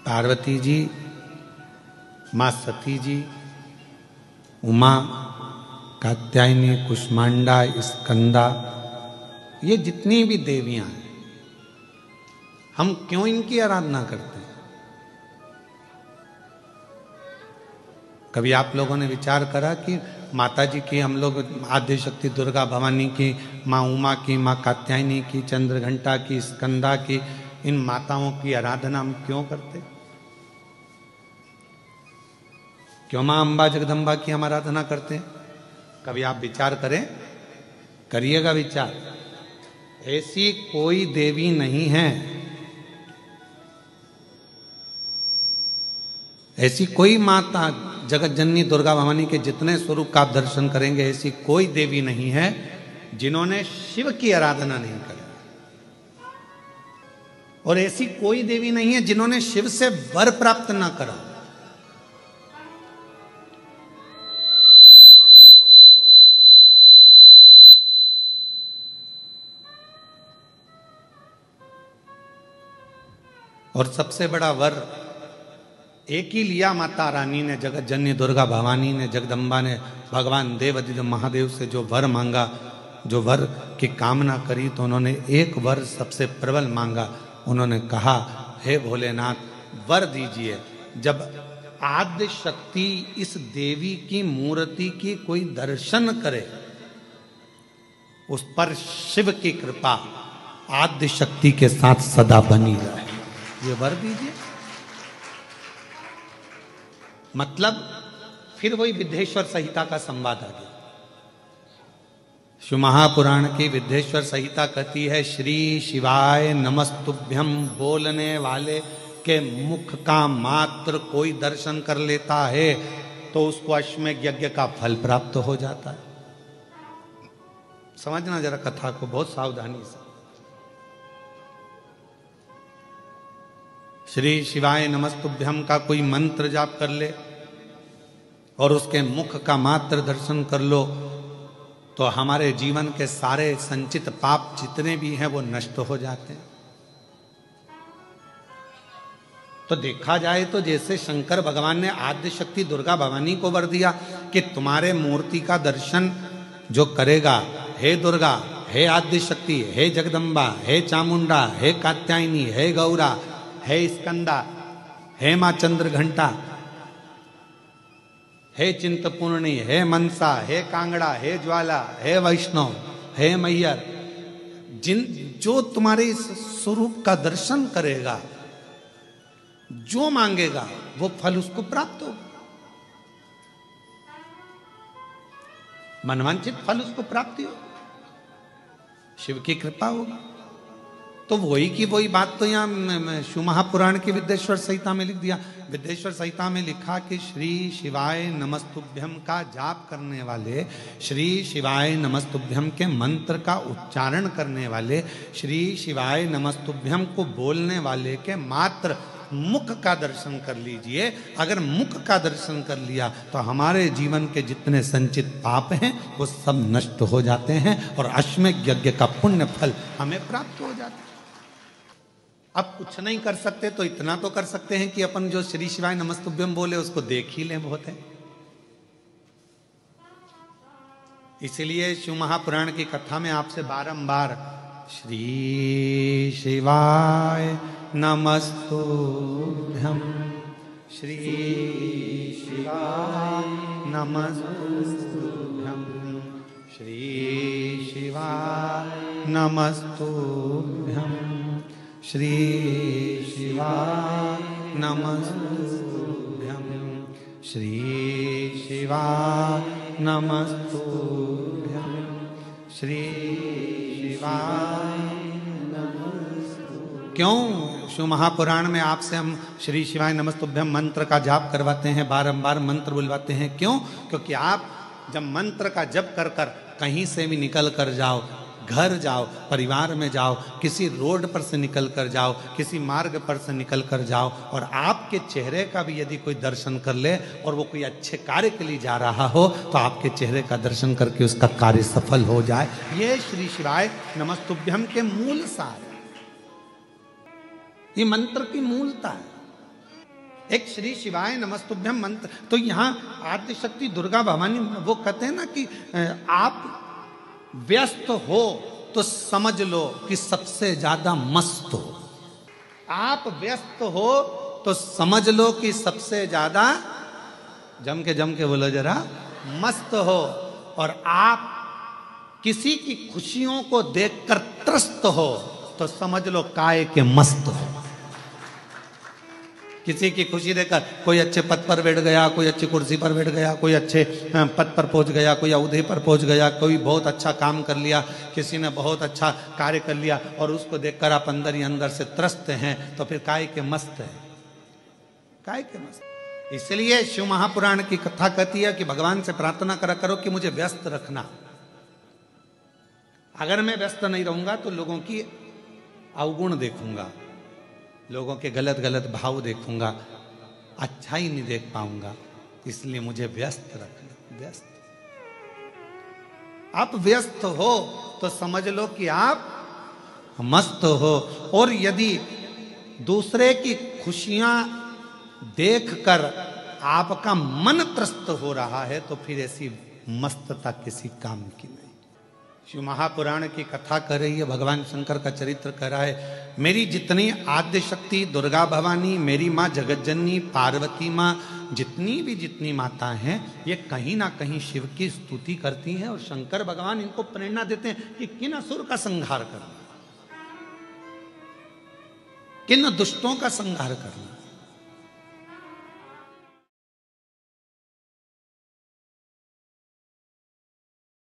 पार्वती जी, माँ सती जी, उमा, कात्यायनी, कुष्मांडा, स्कंदा, ये जितनी भी देवियां हैं, हम क्यों इनकी आराधना करते हैं? कभी आप लोगों ने विचार करा कि माता जी की हम लोग आद्य शक्ति दुर्गा भवानी की, माँ उमा की, माँ कात्यायनी की, चंद्रघंटा की, स्कंदा की, इन माताओं की आराधना हम क्यों करते? क्यों माँ अंबा जगदम्बा की हम आराधना करते हैं? कभी आप विचार करें, करिएगा विचार। ऐसी कोई देवी नहीं है, ऐसी कोई माता, जगत जननी दुर्गा भवानी के जितने स्वरूप का आप दर्शन करेंगे, ऐसी कोई देवी नहीं है जिन्होंने शिव की आराधना नहीं करी, और ऐसी कोई देवी नहीं है जिन्होंने शिव से वर प्राप्त ना करा। और सबसे बड़ा वर एक ही लिया माता रानी ने, जगत जननी दुर्गा भवानी ने, जगदम्बा ने, भगवान देवादिदेव महादेव से जो वर मांगा, जो वर की कामना करी, तो उन्होंने एक वर सबसे प्रबल मांगा। उन्होंने कहा, हे भोलेनाथ वर दीजिए, जब आद्य शक्ति इस देवी की मूर्ति की कोई दर्शन करे, उस पर शिव की कृपा आद्य शक्ति के साथ सदा बनी रहे, ये वर दीजिए। मतलब फिर वही विद्येश्वर संहिता का संवाद आ गया। शिव महापुराण की विद्येश्वर संहिता कहती है, श्री शिवाय नमस्तुभ्यम बोलने वाले के मुख का मात्र कोई दर्शन कर लेता है तो उसको अश्वमेध यज्ञ का फल प्राप्त हो जाता है। समझना जरा कथा को बहुत सावधानी से। श्री शिवाय नमस्तुभ्यम का कोई मंत्र जाप कर ले और उसके मुख का मात्र दर्शन कर लो, तो हमारे जीवन के सारे संचित पाप जितने भी हैं वो नष्ट हो जाते हैं। तो देखा जाए तो जैसे शंकर भगवान ने आद्य शक्ति दुर्गा भवानी को वर दिया कि तुम्हारे मूर्ति का दर्शन जो करेगा, हे दुर्गा, हे आद्य शक्ति, हे जगदम्बा, हे चामुंडा, हे कात्यायनी, हे गौरा, हे स्कंदा, हे मां चंद्रघंटा, हे चिंतपूर्णी, हे मनसा, हे कांगड़ा, हे ज्वाला, हे वैष्णव, हे मैयर, जो तुम्हारे इस स्वरूप का दर्शन करेगा, जो मांगेगा वो फल उसको प्राप्त होगा, मनवांचित फल उसको प्राप्ति हो, शिव की कृपा होगी। तो वही की वही बात तो यहाँ शिव महापुराण की विद्येश्वर संहिता में लिख दिया। विद्येश्वर संहिता में लिखा कि श्री शिवाय नमस्तुभ्यम का जाप करने वाले, श्री शिवाय नमस्तुभ्यम के मंत्र का उच्चारण करने वाले, श्री शिवाय नमस्तुभ्यम को बोलने वाले के मात्र मुख का दर्शन कर लीजिए। अगर मुख का दर्शन कर लिया तो हमारे जीवन के जितने संचित पाप हैं वो सब नष्ट हो जाते हैं और अश्वमेध यज्ञ का पुण्य फल हमें प्राप्त हो जाता है। अब कुछ नहीं कर सकते तो इतना तो कर सकते हैं कि अपन जो श्री शिवाय नमस्तुभ्यम बोले उसको देख ही लें, बहुत है। इसीलिए शिव महापुराण की कथा में आपसे बारंबार श्री शिवाय नमस्तुभ्यम, श्री शिवाय नमस्तुभ्यम, श्री शिवाय नमस्तुभ्यम, श्री शिवाय नमस्तुभ्यम, श्री शिवाय नमस्तुभ्यम, श्री शिवाय नमस्तुभ्यम। क्यों शिव महापुराण में आपसे हम श्री शिवाय नमस्तुभ्यम मंत्र का जाप करवाते हैं, बारंबार मंत्र बुलवाते हैं? क्यों? क्योंकि आप जब मंत्र का जप कर कर कहीं से भी निकल कर जाओ, घर जाओ, परिवार में जाओ, किसी रोड पर से निकल कर जाओ, किसी मार्ग पर से निकल कर जाओ और आपके चेहरे का भी यदि कोई दर्शन कर ले और वो कोई अच्छे कार्य के लिए जा रहा हो तो आपके चेहरे का दर्शन करके उसका कार्य सफल हो जाए। ये श्री शिवाय नमस्तुभ्यम के मूल सार, ये मंत्र की मूलता है। एक श्री शिवाय नमस्तुभ्यम मंत्र। तो यहाँ आद्य शक्ति दुर्गा भवानी वो कहते हैं ना कि आप व्यस्त हो तो समझ लो कि सबसे ज्यादा मस्त हो। आप व्यस्त हो तो समझ लो कि सबसे ज्यादा जम के बोलो जरा मस्त हो। और आप किसी की खुशियों को देखकर त्रस्त हो तो समझ लो काय के मस्त हो। किसी की खुशी देखकर कोई अच्छे पद पर बैठ गया, कोई अच्छी कुर्सी पर बैठ गया, कोई अच्छे पद पर पहुंच गया, कोई औहदे पर पहुंच गया, कोई बहुत अच्छा काम कर लिया, किसी ने बहुत अच्छा कार्य कर लिया और उसको देखकर आप अंदर ही अंदर से त्रस्त हैं तो फिर काय के मस्त है, काय के मस्त। इसलिए शिव महापुराण की कथा कहती है कि भगवान से प्रार्थना करा करो कि मुझे व्यस्त रखना। अगर मैं व्यस्त नहीं रहूंगा तो लोगों की अवगुण देखूंगा, लोगों के गलत गलत भाव देखूंगा, अच्छा ही नहीं देख पाऊंगा। इसलिए मुझे व्यस्त रखना। व्यस्त, आप व्यस्त हो तो समझ लो कि आप मस्त हो। और यदि दूसरे की खुशियां देखकर आपका मन त्रस्त हो रहा है तो फिर ऐसी मस्तता किसी काम की नहीं। शिव महापुराण की कथा कर रही है, भगवान शंकर का चरित्र कर रहा है। मेरी जितनी आद्य शक्ति दुर्गा भवानी, मेरी माँ जगज्जननी, पार्वती माँ, जितनी माता हैं, ये कहीं ना कहीं शिव की स्तुति करती हैं और शंकर भगवान इनको प्रेरणा देते हैं कि किन असुर का संहार करना, किन दुष्टों का संहार करना।